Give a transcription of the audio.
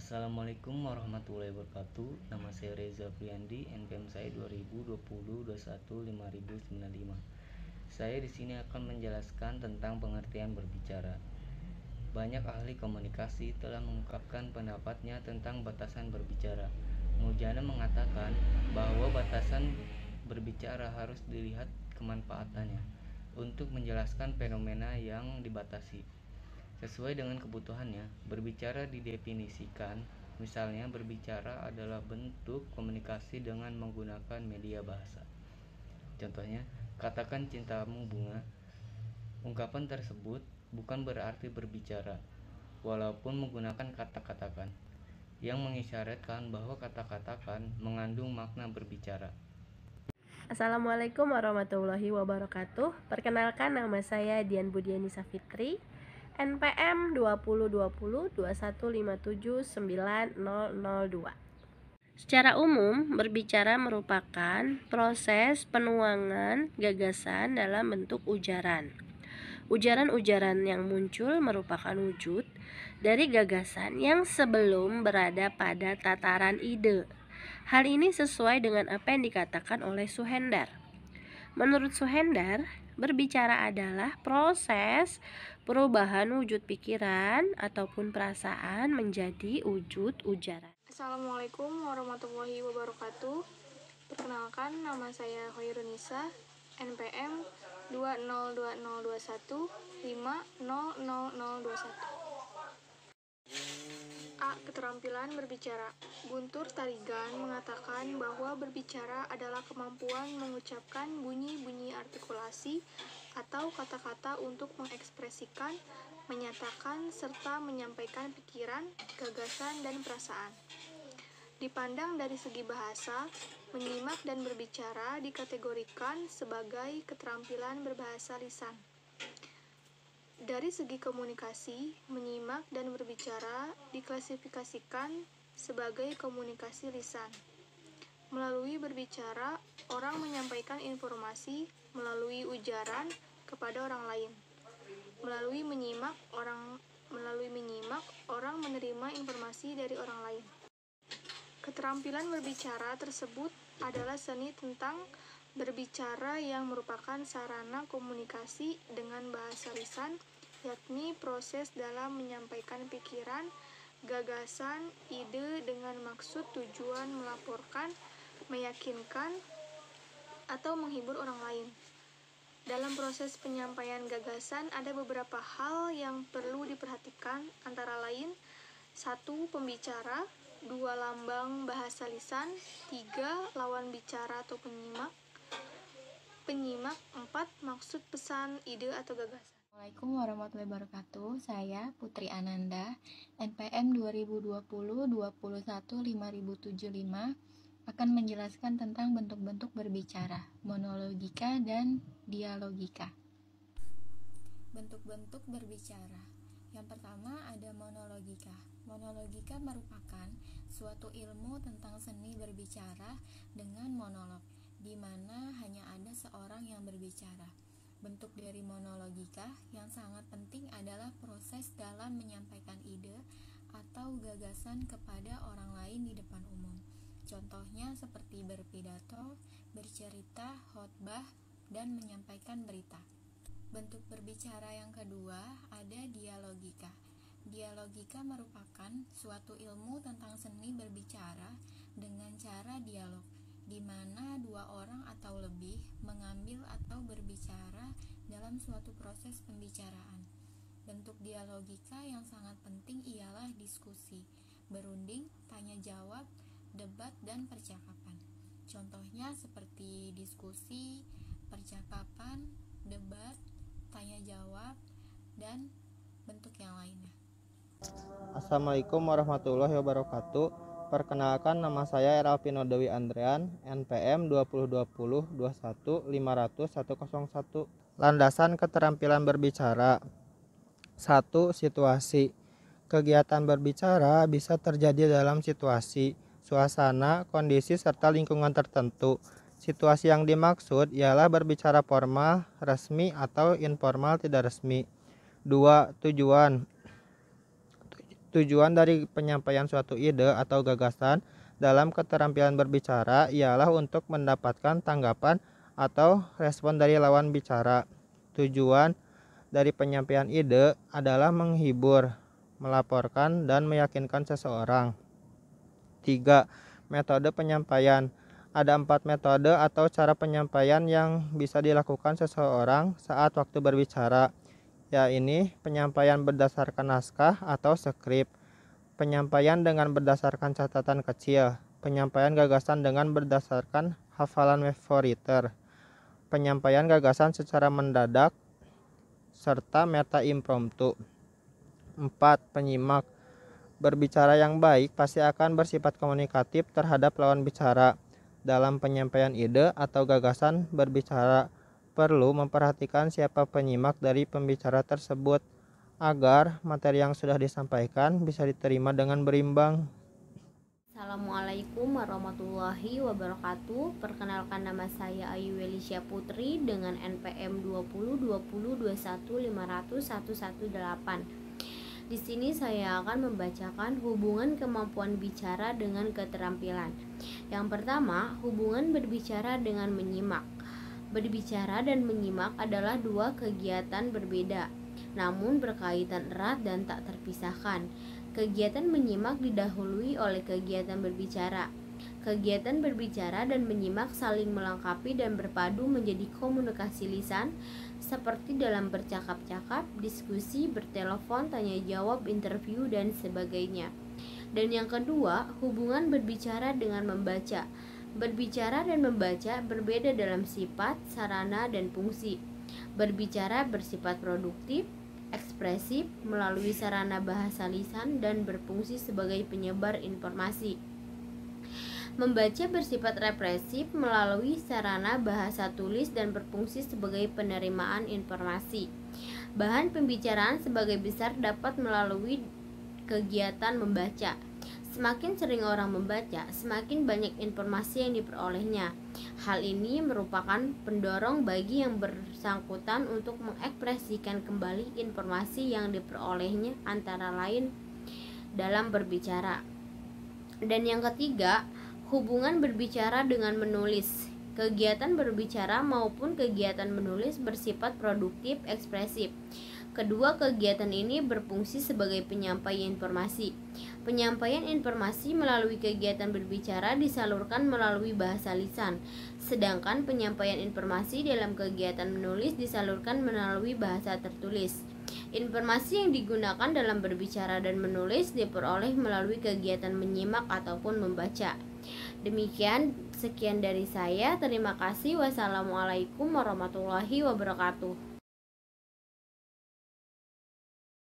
Assalamualaikum warahmatullahi wabarakatuh. Nama saya Reza Priyandi, NPM saya 2020-21-5095. Saya di sini akan menjelaskan tentang pengertian berbicara. Banyak ahli komunikasi telah mengungkapkan pendapatnya tentang batasan berbicara. Mujana mengatakan bahwa batasan berbicara harus dilihat kemanfaatannya untuk menjelaskan fenomena yang dibatasi. Sesuai dengan kebutuhannya, berbicara didefinisikan, misalnya berbicara adalah bentuk komunikasi dengan menggunakan media bahasa. Contohnya, katakan cintamu bunga. Ungkapan tersebut bukan berarti berbicara, walaupun menggunakan kata-katakan, yang mengisyaratkan bahwa kata-katakan mengandung makna berbicara. Assalamualaikum warahmatullahi wabarakatuh. Perkenalkan, nama saya Dian Budiani Safitri, NPM 2020-2157-9002. Secara umum, berbicara merupakan proses penuangan gagasan dalam bentuk ujaran. Ujaran-ujaran yang muncul merupakan wujud dari gagasan yang sebelum berada pada tataran ide. Hal ini sesuai dengan apa yang dikatakan oleh Suhendar. Menurut Suhendar, berbicara adalah proses perubahan wujud pikiran ataupun perasaan menjadi wujud ujaran. Assalamualaikum warahmatullahi wabarakatuh. Perkenalkan, nama saya Khairunisa, NPM 202021-500021. A. Keterampilan berbicara. Guntur Tarigan mengatakan bahwa berbicara adalah kemampuan mengucapkan bunyi-bunyi artikulasi atau kata-kata untuk mengekspresikan, menyatakan, serta menyampaikan pikiran, gagasan, dan perasaan. Dipandang dari segi bahasa, menyimak dan berbicara dikategorikan sebagai keterampilan berbahasa lisan. Dari segi komunikasi, menyimak dan berbicara diklasifikasikan sebagai komunikasi lisan. Melalui berbicara, orang menyampaikan informasi melalui ujaran kepada orang lain. Melalui menyimak, orang menerima informasi dari orang lain. Keterampilan berbicara tersebut adalah seni tentang berbicara yang merupakan sarana komunikasi dengan bahasa lisan, yakni proses dalam menyampaikan pikiran, gagasan, ide dengan maksud tujuan melaporkan, meyakinkan, atau menghibur orang lain. Dalam proses penyampaian gagasan ada beberapa hal yang perlu diperhatikan, antara lain 1. Pembicara, 2. Lambang bahasa lisan, 3. Lawan bicara atau penyimak, 4. Maksud pesan, ide, atau gagasan. Assalamualaikum warahmatullahi wabarakatuh. Saya Putri Ananda, NPM 2020-21-5075, akan menjelaskan tentang bentuk-bentuk berbicara, monologika dan dialogika. Bentuk-bentuk berbicara. Yang pertama ada monologika. Monologika merupakan suatu ilmu tentang seni berbicara dengan monolog, di mana hanya ada seorang yang berbicara. Bentuk dari monologika yang sangat penting adalah proses dalam menyampaikan ide atau gagasan kepada orang lain di depan umum. Contohnya seperti berpidato, bercerita, khotbah, dan menyampaikan berita. Bentuk berbicara yang kedua ada dialogika. Dialogika merupakan suatu ilmu tentang seni berbicara dengan cara dialog, di mana dua orang atau lebih mengambil atau berbicara dalam suatu proses pembicaraan. Bentuk dialogika yang sangat penting ialah diskusi, berunding, tanya jawab, debat, dan percakapan. Contohnya seperti diskusi, percakapan, debat, tanya jawab, dan bentuk yang lainnya. Assalamualaikum warahmatullahi wabarakatuh. Perkenalkan, nama saya Eralvino Dewi Andrean, NPM 2020-21-500-101. Landasan keterampilan berbicara. 1. Situasi. Kegiatan berbicara bisa terjadi dalam situasi, suasana, kondisi, serta lingkungan tertentu. Situasi yang dimaksud ialah berbicara formal, resmi, atau informal tidak resmi. 2. Tujuan. Tujuan dari penyampaian suatu ide atau gagasan dalam keterampilan berbicara ialah untuk mendapatkan tanggapan atau respon dari lawan bicara. Tujuan dari penyampaian ide adalah menghibur, melaporkan, dan meyakinkan seseorang. 3. Metode penyampaian. Ada 4 metode atau cara penyampaian yang bisa dilakukan seseorang saat waktu berbicara, yaitu penyampaian berdasarkan naskah atau skrip, penyampaian dengan berdasarkan catatan kecil, penyampaian gagasan dengan berdasarkan hafalan meforiter, penyampaian gagasan secara mendadak, serta meta impromptu. 4. Penyimak. Berbicara yang baik pasti akan bersifat komunikatif terhadap lawan bicara. Dalam penyampaian ide atau gagasan berbicara, perlu memperhatikan siapa penyimak dari pembicara tersebut agar materi yang sudah disampaikan bisa diterima dengan berimbang. Assalamualaikum warahmatullahi wabarakatuh. Perkenalkan, nama saya Ayu Welisya Putri dengan NPM 202021510118. Di sini saya akan membacakan hubungan kemampuan bicara dengan keterampilan. Yang pertama, hubungan berbicara dengan menyimak. Berbicara dan menyimak adalah dua kegiatan berbeda, namun berkaitan erat dan tak terpisahkan. Kegiatan menyimak didahului oleh kegiatan berbicara. Kegiatan berbicara dan menyimak saling melengkapi dan berpadu menjadi komunikasi lisan, seperti dalam bercakap-cakap, diskusi, bertelepon, tanya jawab, interview, dan sebagainya. Dan yang kedua, hubungan berbicara dengan membaca. Berbicara dan membaca berbeda dalam sifat, sarana, dan fungsi. Berbicara bersifat produktif, ekspresif, melalui sarana bahasa lisan, dan berfungsi sebagai penyebar informasi. Membaca bersifat represif melalui sarana bahasa tulis dan berfungsi sebagai penerimaan informasi. Bahan pembicaraan sebagai besar dapat melalui kegiatan membaca. Semakin sering orang membaca, semakin banyak informasi yang diperolehnya. Hal ini merupakan pendorong bagi yang bersangkutan untuk mengekspresikan kembali informasi yang diperolehnya, antara lain dalam berbicara. Dan yang ketiga, hubungan berbicara dengan menulis. Kegiatan berbicara maupun kegiatan menulis bersifat produktif ekspresif. Kedua kegiatan ini berfungsi sebagai penyampaian informasi. Penyampaian informasi melalui kegiatan berbicara disalurkan melalui bahasa lisan, sedangkan penyampaian informasi dalam kegiatan menulis disalurkan melalui bahasa tertulis. Informasi yang digunakan dalam berbicara dan menulis diperoleh melalui kegiatan menyimak ataupun membaca. Demikian, sekian dari saya. Terima kasih. Wassalamualaikum warahmatullahi wabarakatuh.